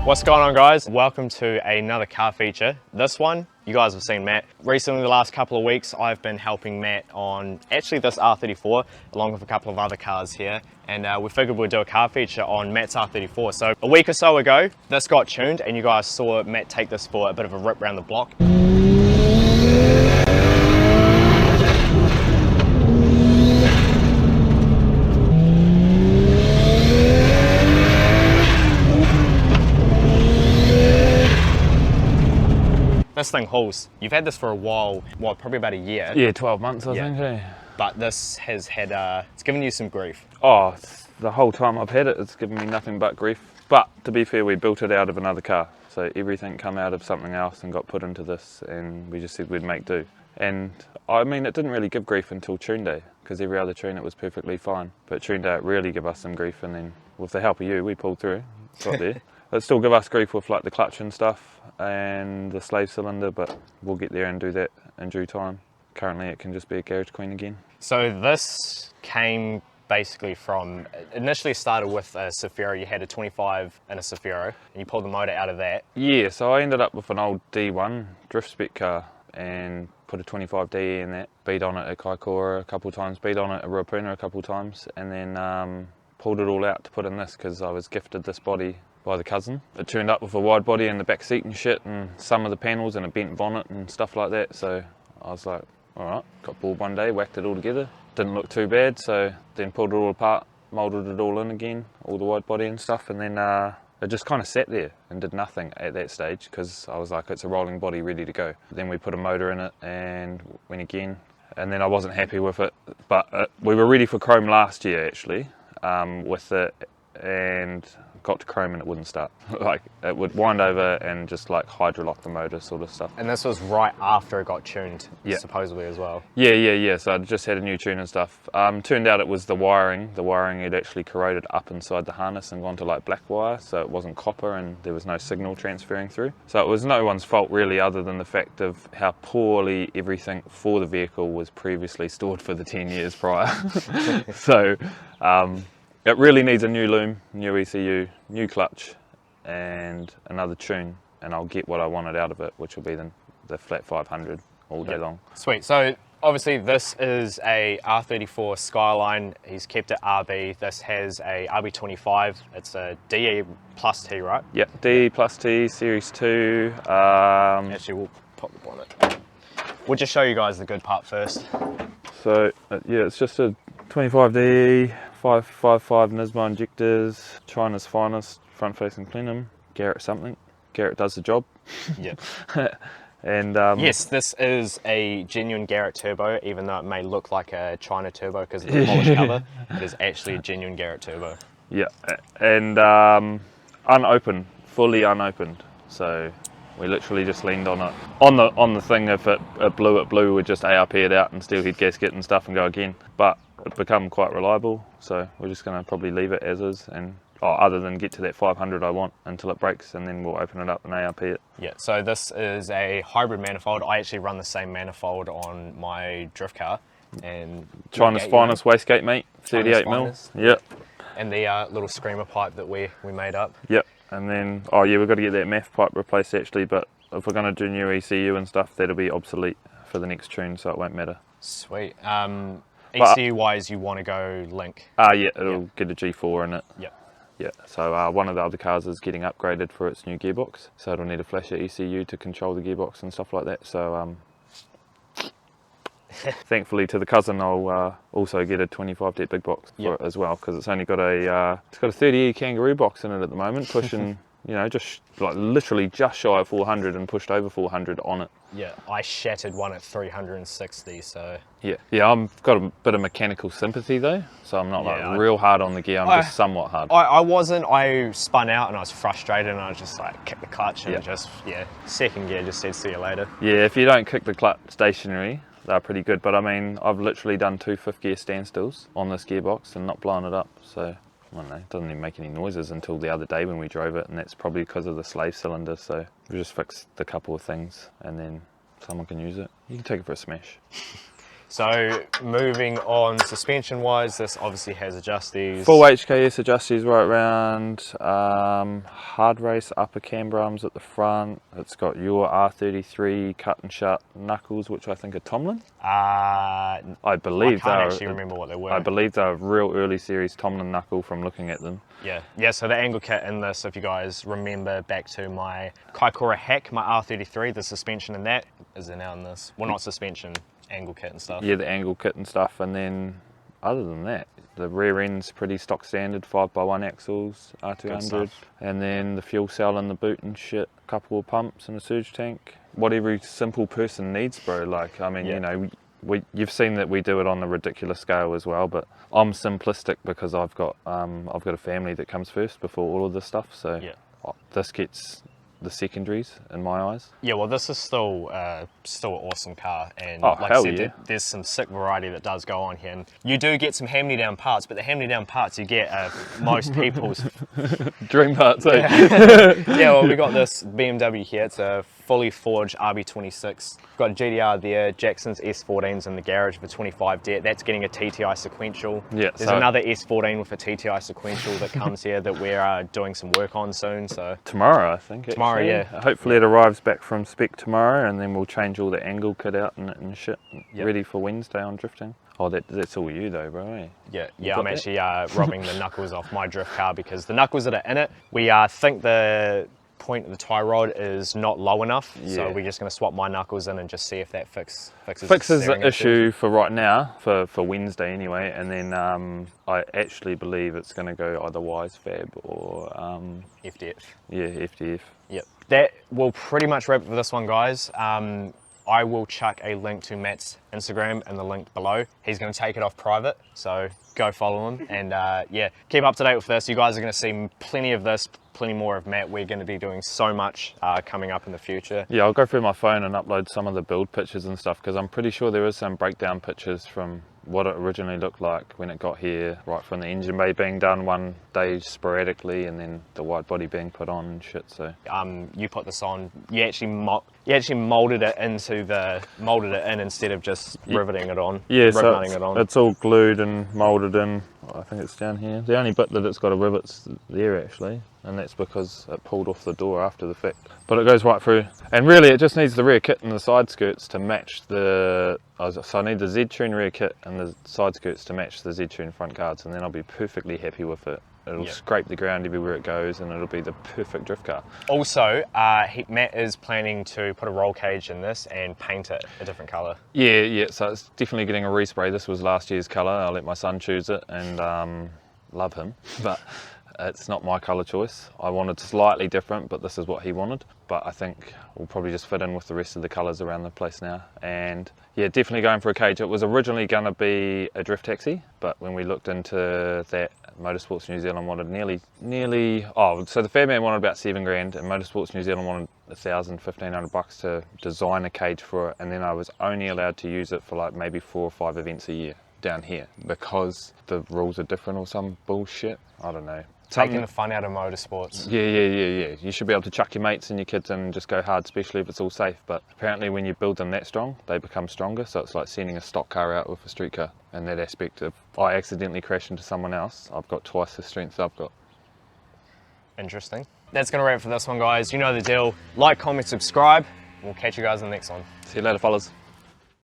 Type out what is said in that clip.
What's going on, guys? Welcome to another car feature. This one, you guys have seen Matt. Recently, the last couple of weeks, I've been helping Matt on actually this R34, along with a couple of other cars here. And we figured we'd do a car feature on Matt's R34. So a week or so ago, this got tuned and you guys saw Matt take this for a bit of a rip around the block. This thing hauls. You've had this for a while, well, probably about a year. Yeah, 12 months, I think, eh? But this has had, it's given you some grief. Oh, the whole time I've had it, it's given me nothing but grief. But to be fair, we built it out of another car. So everything come out of something else and got put into this, and we just said we'd make do. And I mean, it didn't really give grief until tune day, because every other tune it was perfectly fine. But tune day, it really gave us some grief, and then with the help of you, we pulled through, got there. It still give us grief with like the clutch and stuff and the slave cylinder, but we'll get there and do that in due time. Currently it can just be a garage queen again. So this came basically from, initially started with a Safiro. You had a 25 and a Safiro, and you pulled the motor out of that. Yeah, so I ended up with an old D1 drift spec car and put a 25 DE in that, beat on it at Kaikoura a couple of times, beat on it at Ruapuna a couple of times, and then pulled it all out to put in this because I was gifted this body by the cousin. It turned up with a wide body in the back seat and shit, and some of the panels and a bent bonnet and stuff like that. So I was like, all right, got bored one day, whacked it all together. Didn't look too bad, so then pulled it all apart, moulded it all in again, all the wide body and stuff, and then it just kind of sat there and did nothing at that stage because I was like, it's a rolling body ready to go. Then we put a motor in it and went again, and then I wasn't happy with it, but we were ready for chrome last year actually with it, and got to chrome and it wouldn't start. Like it would wind over and just like hydrolock the motor sort of stuff. And this was right after it got tuned, yeah, supposedly as well. Yeah. So I just had a new tune and stuff. Turned out it was the wiring. The wiring had actually corroded up inside the harness and gone to like black wire, so it wasn't copper and there was no signal transferring through. So it was no one's fault really, other than the fact of how poorly everything for the vehicle was previously stored for the 10 years prior. So it really needs a new loom, new ECU, new clutch, and another tune, and I'll get what I wanted out of it, which will be the flat 500 all day long. Sweet. So obviously this is a R34 Skyline. He's kept it RB. This has a RB25. It's a DE plus T, right? Yep, DE plus T, Series 2. Actually, we'll pop the bonnet. We'll just show you guys the good part first. So yeah, it's just a 25DE, 555 Nismo injectors, China's finest front facing plenum, Garrett something. Garrett does the job. Yeah. And yes, this is a genuine Garrett turbo, even though it may look like a China turbo because of the polished cover. It is actually a genuine Garrett turbo. Yeah, and unopened, fully unopened. So we literally just leaned on it. On the thing, if it blew, we'd just ARP it out and steel head gasket and stuff and go again. But it's become quite reliable, so we're just going to probably leave it as is, and other than get to that 500 I want until it breaks, and then we'll open it up and ARP it. Yeah, so this is a hybrid manifold. I actually run the same manifold on my drift car. And China's finest wastegate, mate, 38 mil. Yep. And the little screamer pipe that we made up. Yep. And then, oh yeah, we've got to get that MAF pipe replaced actually, but if we're going to do new ECU and stuff, that'll be obsolete for the next tune, so it won't matter. Sweet. ECU wise, you want to go Link? Yeah, it'll get a G4 in it. Yep. Yeah, so one of the other cars is getting upgraded for its new gearbox, so it'll need a flasher ECU to control the gearbox and stuff like that. So thankfully to the cousin, I'll also get a 25 dep big box for it as well, because it's only got a 30E kangaroo box in it at the moment, pushing you know, just like literally just shy of 400 and pushed over 400 on it. Yeah, I shattered one at 360, so... Yeah, I've got a bit of mechanical sympathy though, so I'm not like real hard on the gear, I'm just somewhat hard. I spun out and I was frustrated and I was just like, kick the clutch and second gear just said see you later. Yeah, if you don't kick the clutch stationary, they're pretty good, but I mean, I've literally done 2 fifth gear standstills on this gearbox and not blown it up, so... I don't know, it doesn't even make any noises until the other day when we drove it, and that's probably because of the slave cylinder. So we just fixed a couple of things and then someone can use it. You can take it for a smash. So moving on, suspension wise, this obviously has adjusties. Full HKS adjusties right round, hard race upper camber arms at the front. It's got your R33 cut and shut knuckles, which I think are Tomlin. I believe I can't actually remember what they were. I believe they're a real early series Tomlin knuckle from looking at them. Yeah, so the angle kit in this, if you guys remember back to my Kaikoura hack, my R33, the suspension in that is now in this. Well, not suspension, angle kit and stuff. Yeah, the angle kit and stuff, and then other than that, the rear end's pretty stock standard, 5x1 axles, R200, and then the fuel cell and the boot and shit, a couple of pumps and a surge tank. What every simple person needs, bro. Like, I mean, you know, you've seen that we do it on a ridiculous scale as well, but I'm simplistic because I've got a family that comes first before all of this stuff, so this gets the secondaries in my eyes. Yeah, well, this is still an awesome car, and oh, like I said, there's some sick variety that does go on here, and you do get some hand-me-down parts, but the hand-me-down parts you get are most people's dream parts. Eh? Yeah, well, we got this BMW here. It's a fully forged RB26. Got a GTR there, Jackson's S14's in the garage for 25 det. That's getting a TTI sequential. Yeah, there's another S14 with a TTI sequential that comes here that we're doing some work on soon. So tomorrow, I think. Tomorrow, actually. yeah. Hopefully it arrives back from spec tomorrow, and then we'll change all the angle kit out and shit, ready for Wednesday on drifting. Oh, that's all you though, bro. Eh? Yeah, I'm actually robbing the knuckles off my drift car because the knuckles that are in it, we think the point of the tie rod is not low enough, so we're just going to swap my knuckles in and just see if that fixes the issue for right now, for Wednesday anyway, and then I actually believe it's going to go either Wisefab or FDF. Yeah, FDF. Yep. That will pretty much wrap it for this one, guys. I will chuck a link to Matt's Instagram in the link below. He's going to take it off private, so go follow him, and yeah, keep up to date with this. You guys are going to see plenty of this, plenty more of Matt. We're going to be doing so much coming up in the future. Yeah, I'll go through my phone and upload some of the build pictures and stuff, because I'm pretty sure there is some breakdown pictures from what it originally looked like when it got here, right from the engine bay being done one day sporadically, and then the wide body being put on and shit. So you put this on, you actually molded it in instead of just riveting it on. Yeah, so it's all glued and molded in. I think it's down here. The only bit that it's got a rivet's there actually, and that's because it pulled off the door after the fact. But it goes right through, and really it just needs the rear kit and the side skirts to match the. So I need the Z-Tune rear kit and the side skirts to match the Z-Tune front guards, and then I'll be perfectly happy with it. It'll scrape the ground everywhere it goes, and it'll be the perfect drift car. Also, Matt is planning to put a roll cage in this and paint it a different colour. Yeah, so it's definitely getting a respray. This was last year's colour. I'll let my son choose it, and love him, but it's not my colour choice. I wanted slightly different, but this is what he wanted. But I think we'll probably just fit in with the rest of the colours around the place now. And yeah, definitely going for a cage. It was originally going to be a drift taxi, but when we looked into that, Motorsports New Zealand wanted so the Fairman wanted about $7,000, and Motorsports New Zealand wanted $1,500 to design a cage for it, and then I was only allowed to use it for like maybe 4 or 5 events a year down here because the rules are different or some bullshit. I don't know. Taking the fun out of motorsports. Yeah. You should be able to chuck your mates and your kids in and just go hard, especially if it's all safe. But apparently when you build them that strong, they become stronger. So it's like sending a stock car out with a street car. And that aspect of, I accidentally crash into someone else, I've got twice the strength I've got. Interesting. That's going to wrap it for this one, guys. You know the deal. Like, comment, subscribe. We'll catch you guys in the next one. See you later, fellas.